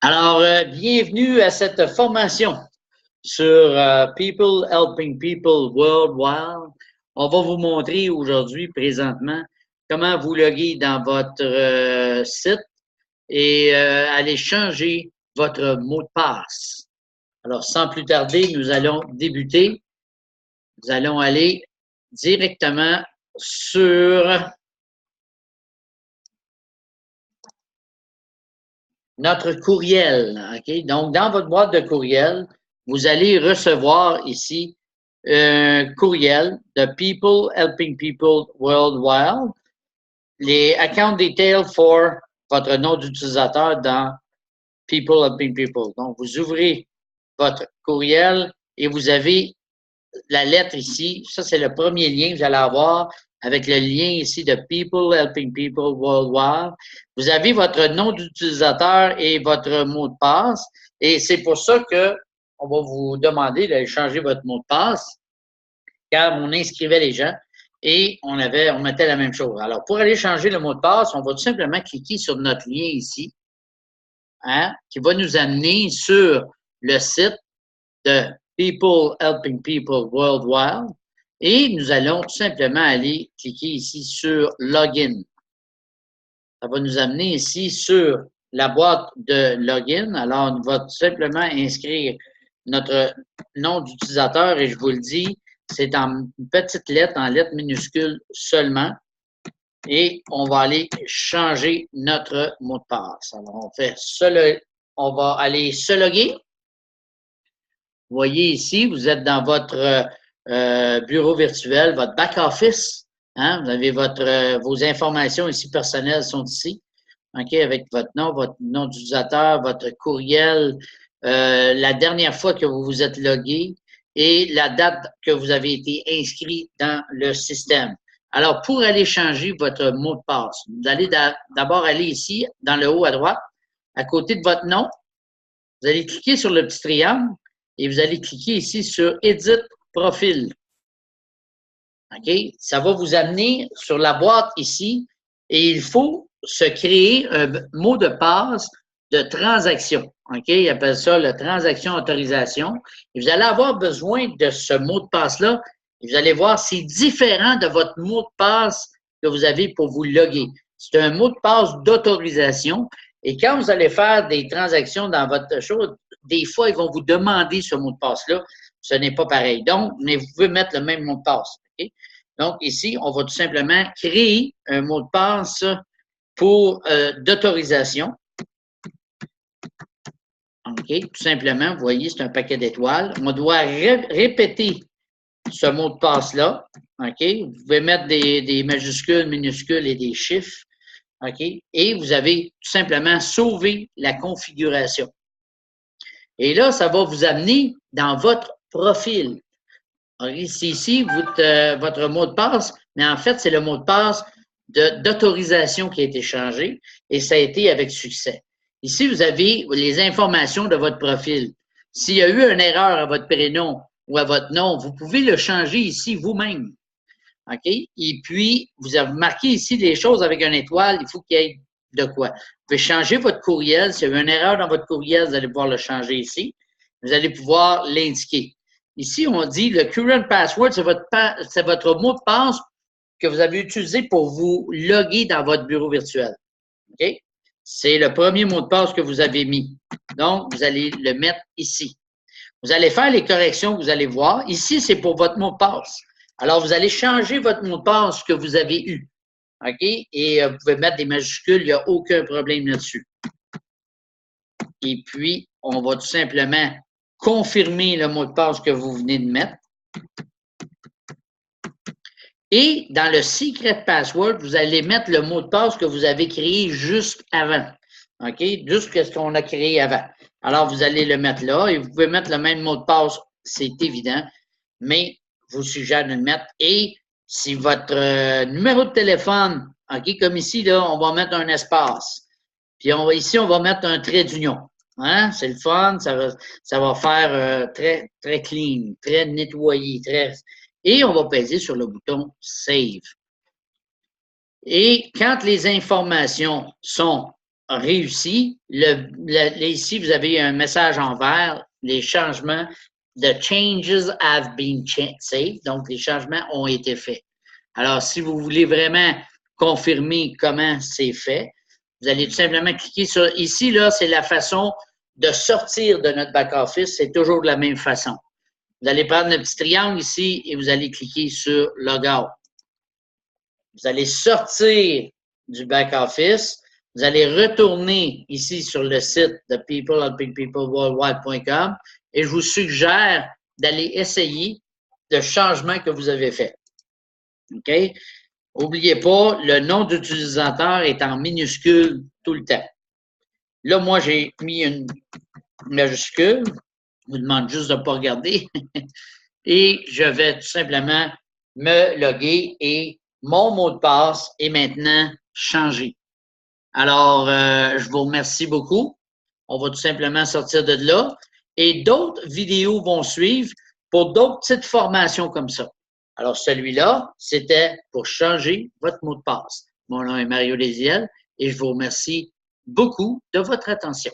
Alors, bienvenue à cette formation sur People Helping People Worldwide. On va vous montrer aujourd'hui, présentement, comment vous loguer dans votre site et aller changer votre mot de passe. Alors, sans plus tarder, nous allons débuter. Nous allons aller directement sur notre courriel. OK? Donc, dans votre boîte de courriel, vous allez recevoir ici un courriel de People Helping People Worldwide, les account details for votre nom d'utilisateur dans People Helping People. Donc, vous ouvrez votre courriel et vous avez la lettre ici. Ça, c'est le premier lien que vous allez avoir avec le lien ici de People Helping People Worldwide. Vous avez votre nom d'utilisateur et votre mot de passe. Et c'est pour ça que on va vous demander d'aller changer votre mot de passe, car on inscrivait les gens et on mettait la même chose. Alors, pour aller changer le mot de passe, on va tout simplement cliquer sur notre lien ici, qui va nous amener sur le site de People Helping People Worldwide. Et nous allons tout simplement aller cliquer ici sur Login. Ça va nous amener ici sur la boîte de Login. Alors, on va tout simplement inscrire notre nom d'utilisateur et je vous le dis, c'est en petite lettre, en lettres minuscules seulement. Et on va aller changer notre mot de passe. Alors, on va aller se loguer. Vous voyez ici, vous êtes dans votre bureau virtuel, votre back-office. Hein? Vous avez vos informations ici personnelles sont ici. OK, avec votre nom d'utilisateur, votre courriel, la dernière fois que vous vous êtes logué et la date que vous avez été inscrit dans le système. Alors, pour aller changer votre mot de passe, vous allez d'abord aller ici, dans le haut à droite, à côté de votre nom. Vous allez cliquer sur le petit triangle et vous allez cliquer ici sur Edit Profil. OK? Ça va vous amener sur la boîte ici et il faut se créer un mot de passe de transaction. OK? Ils appellent ça la transaction autorisation. Et vous allez avoir besoin de ce mot de passe-là. Et vous allez voir, c'est différent de votre mot de passe que vous avez pour vous loguer. C'est un mot de passe d'autorisation. Et quand vous allez faire des transactions dans votre chose, des fois, ils vont vous demander ce mot de passe-là. Ce n'est pas pareil. Donc, mais vous pouvez mettre le même mot de passe. Okay? Donc, ici, on va tout simplement créer un mot de passe pour d'autorisation. OK, tout simplement, vous voyez, c'est un paquet d'étoiles. On doit répéter ce mot de passe-là. OK, vous pouvez mettre des majuscules, minuscules et des chiffres. OK, et vous avez tout simplement sauvé la configuration. Et là, ça va vous amener dans votre profil. C'est ici votre mot de passe, mais en fait, c'est le mot de passe d'autorisation qui a été changé et ça a été avec succès. Ici, vous avez les informations de votre profil. S'il y a eu une erreur à votre prénom ou à votre nom, vous pouvez le changer ici vous-même. OK? Et puis, vous avez marqué ici des choses avec une étoile, il faut qu'il y ait de quoi. Vous pouvez changer votre courriel. S'il y a eu une erreur dans votre courriel, vous allez pouvoir le changer ici. Vous allez pouvoir l'indiquer. Ici, on dit le current password, c'est votre mot de passe que vous avez utilisé pour vous loguer dans votre bureau virtuel. OK? C'est le premier mot de passe que vous avez mis. Donc, vous allez le mettre ici. Vous allez faire les corrections que vous allez voir. Ici, c'est pour votre mot de passe. Alors, vous allez changer votre mot de passe que vous avez eu. OK? Et vous pouvez mettre des majuscules, il n'y a aucun problème là-dessus. Et puis, on va tout simplement confirmer le mot de passe que vous venez de mettre. Et dans le secret password, vous allez mettre le mot de passe que vous avez créé juste avant. OK? Juste ce qu'on a créé avant. Alors, vous allez le mettre là et vous pouvez mettre le même mot de passe, c'est évident, mais je vous suggère de le mettre. Et si votre numéro de téléphone, OK, comme ici, là, on va mettre un espace. Puis ici, on va mettre un trait d'union. Hein? C'est le fun, ça va faire très, très clean, très nettoyé, et on va peser sur le bouton Save. Et quand les informations sont réussi. Ici, vous avez un message en vert, les changements, the changes have been saved, donc les changements ont été faits. Alors, si vous voulez vraiment confirmer comment c'est fait, vous allez tout simplement cliquer sur, ici, là, c'est la façon de sortir de notre back-office, c'est toujours de la même façon. Vous allez prendre le petit triangle ici et vous allez cliquer sur Logout. Vous allez sortir du back-office. Vous allez retourner ici sur le site de peoplehelpingpeopleworldwide.com et je vous suggère d'aller essayer le changement que vous avez fait. OK? N'oubliez pas, le nom d'utilisateur est en minuscule tout le temps. Là, moi, j'ai mis une majuscule. Je vous demande juste de ne pas regarder. Et je vais tout simplement me loguer et mon mot de passe est maintenant changé. Alors, je vous remercie beaucoup. On va tout simplement sortir de là. Et d'autres vidéos vont suivre pour d'autres petites formations comme ça. Alors, celui-là, c'était pour changer votre mot de passe. Mon nom est Mario Léziel et je vous remercie beaucoup de votre attention.